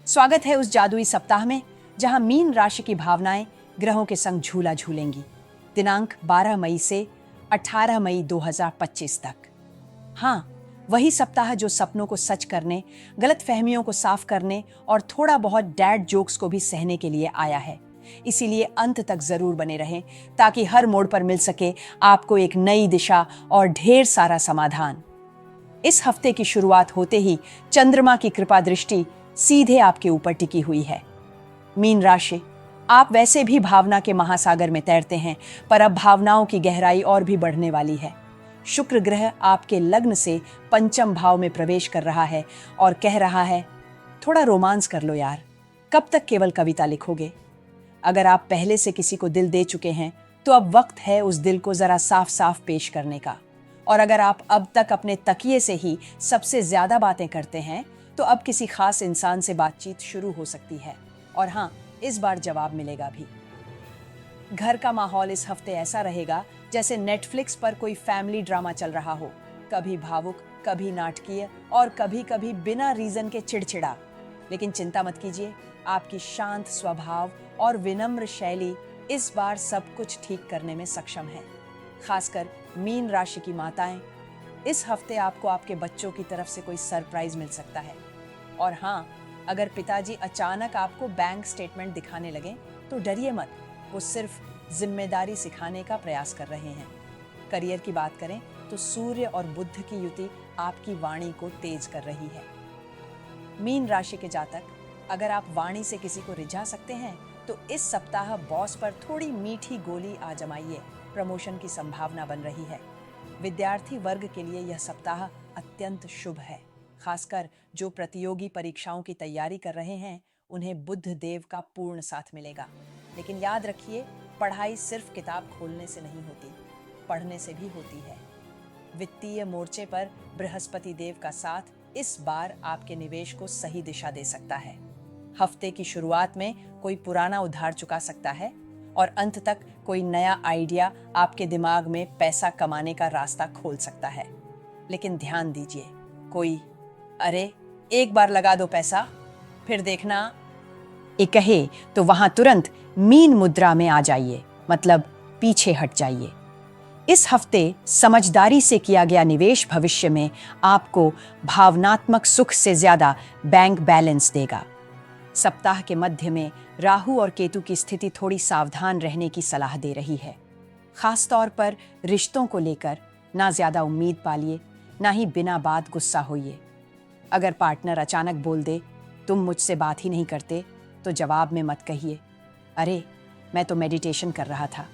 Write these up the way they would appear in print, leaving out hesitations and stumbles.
स्वागत है उस जादुई सप्ताह में जहां मीन राशि की भावनाएं ग्रहों के संग झूला झूलेंगी। दिनांक 12 मई से 18 मई 2025 तक। हाँ, वही सप्ताह जो सपनों को सच करने, गलत फहमियों को साफ करने और थोड़ा बहुत डैड जोक्स को भी सहने के लिए आया है। इसीलिए अंत तक जरूर बने रहें ताकि हर मोड़ पर मिल सके आपको एक नई दिशा और ढेर सारा समाधान। इस हफ्ते की शुरुआत होते ही चंद्रमा की कृपा दृष्टि सीधे आपके ऊपर टिकी हुई है। मीन राशि, आप वैसे भी भावना के महासागर में तैरते हैं, पर अब भावनाओं की गहराई और भी बढ़ने वाली है। शुक्र ग्रह आपके लग्न से पंचम भाव में प्रवेश कर रहा है और कह रहा है, थोड़ा रोमांस कर लो यार, कब तक केवल कविता लिखोगे। अगर आप पहले से किसी को दिल दे चुके हैं तो अब वक्त है उस दिल को जरा साफ साफ पेश करने का। और अगर आप अब तक अपने तकिए से ही सबसे ज्यादा बातें करते हैं तो अब किसी खास इंसान से बातचीत शुरू हो सकती है। और हाँ, इस बार जवाब मिलेगा भी। घर का माहौल इस हफ्ते ऐसा रहेगा जैसे नेटफ्लिक्स पर कोई फैमिली ड्रामा चल रहा हो, कभी भावुक, कभी नाटकीय और कभी कभी बिना रीजन के चिड़चिड़ा। लेकिन चिंता मत कीजिए, आपकी शांत स्वभाव और विनम्र शैली इस बार सब कुछ ठीक करने में सक्षम है। खासकर मीन राशि की माताएं, इस हफ्ते आपको आपके बच्चों की तरफ से कोई सरप्राइज मिल सकता है। और हाँ, अगर पिताजी अचानक आपको बैंक स्टेटमेंट दिखाने लगे तो डरिए मत, वो सिर्फ जिम्मेदारी सिखाने का प्रयास कर रहे हैं। करियर की बात करें तो सूर्य और बुध की युति आपकी वाणी को तेज कर रही है। मीन राशि के जातक, अगर आप वाणी से किसी को रिझा सकते हैं तो इस सप्ताह बॉस पर थोड़ी मीठी गोली आजमाइए, प्रमोशन की संभावना बन रही है। विद्यार्थी वर्ग के लिए यह सप्ताह अत्यंत शुभ है। खासकर जो प्रतियोगी परीक्षाओं की तैयारी कर रहे हैं, उन्हें बुध देव का पूर्ण साथ मिलेगा। लेकिन याद रखिए, पढ़ाई सिर्फ किताब खोलने से नहीं होती, पढ़ने से भी होती है। वित्तीय मोर्चे पर बृहस्पति देव का साथ इस बार आपके निवेश को सही दिशा दे सकता है। हफ्ते की शुरुआत में कोई पुराना उधार चुका सकता है और अंत तक कोई नया आइडिया आपके दिमाग में पैसा कमाने का रास्ता खोल सकता है। लेकिन ध्यान दीजिए, कोई अरे एक बार लगा दो पैसा फिर देखना ये कहे तो वहां तुरंत मीन मुद्रा में आ जाइए, मतलब पीछे हट जाइए। इस हफ्ते समझदारी से किया गया निवेश भविष्य में आपको भावनात्मक सुख से ज्यादा बैंक बैलेंस देगा। सप्ताह के मध्य में राहु और केतु की स्थिति थोड़ी सावधान रहने की सलाह दे रही है। खास तौर पर रिश्तों को लेकर ना ज्यादा उम्मीद पालिए, ना ही बिना बात गुस्सा होइए। अगर पार्टनर अचानक बोल दे, तुम मुझसे बात ही नहीं करते, तो जवाब में मत कहिए, अरे मैं तो मेडिटेशन कर रहा था।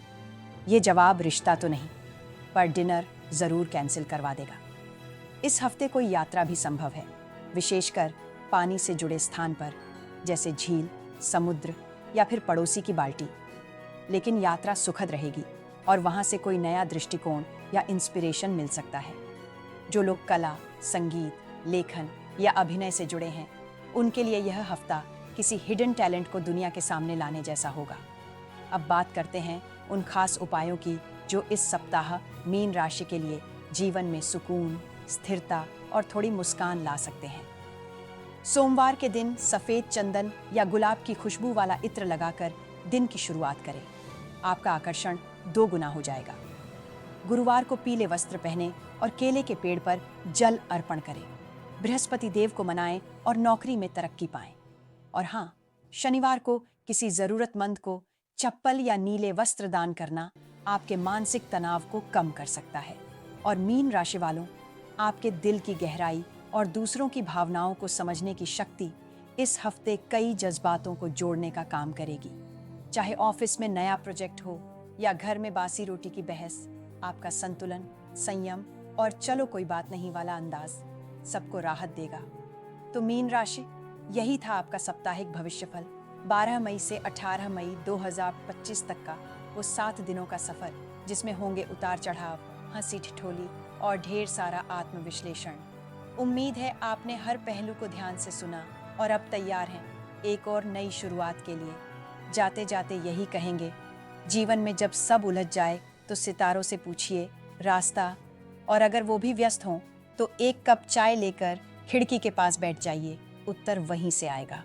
ये जवाब रिश्ता तो नहीं, पर डिनर जरूर कैंसिल करवा देगा। इस हफ्ते कोई यात्रा भी संभव है, विशेषकर पानी से जुड़े स्थान पर, जैसे झील, समुद्र या फिर पड़ोसी की बाल्टी। लेकिन यात्रा सुखद रहेगी और वहां से कोई नया दृष्टिकोण या इंस्पिरेशन मिल सकता है। जो लोग कला, संगीत, लेखन या अभिनय से जुड़े हैं, उनके लिए यह हफ्ता किसी हिडन टैलेंट को दुनिया के सामने लाने जैसा होगा। अब बात करते हैं उन खास उपायों की जो इस सप्ताह मीन राशि के लिए जीवन में सुकून, स्थिरता और थोड़ी मुस्कान ला सकते हैं। सोमवार के दिन सफेद चंदन या गुलाब की खुशबू वाला इत्र लगाकर दिन की शुरुआत करें, आपका आकर्षण 2 गुना हो जाएगा। गुरुवार को पीले वस्त्र पहनें और केले के पेड़ पर जल अर्पण करें। बृहस्पति देव को मनाएं और नौकरी में तरक्की पाएं। और हाँ, शनिवार को किसी जरूरतमंद को चप्पल या नीले वस्त्र दान करना आपके मानसिक तनाव को कम कर सकता है। और मीन राशि वालों, आपके दिल की गहराई और दूसरों की भावनाओं को समझने की शक्ति इस हफ्ते कई जज्बातों को जोड़ने का काम करेगी। चाहे ऑफिस में नया प्रोजेक्ट हो या घर में बासी रोटी की बहस, आपका संतुलन, संयम और चलो कोई बात नहीं वाला अंदाज सबको राहत देगा। तो मीन राशि, यही था आपका साप्ताहिक भविष्यफल। 12 मई से 18 मई 2025 तक का वो 7 दिनों का सफर, जिसमें होंगे उतार चढ़ाव, हंसी ठिठोली और ढेर सारा आत्मविश्लेषण। उम्मीद है आपने हर पहलू को ध्यान से सुना और अब तैयार हैं एक और नई शुरुआत के लिए। जाते जाते यही कहेंगे, जीवन में जब सब उलझ जाए तो सितारों से पूछिए रास्ता, और अगर वो भी व्यस्त हों तो एक कप चाय लेकर खिड़की के पास बैठ जाइए, उत्तर वहीं से आएगा।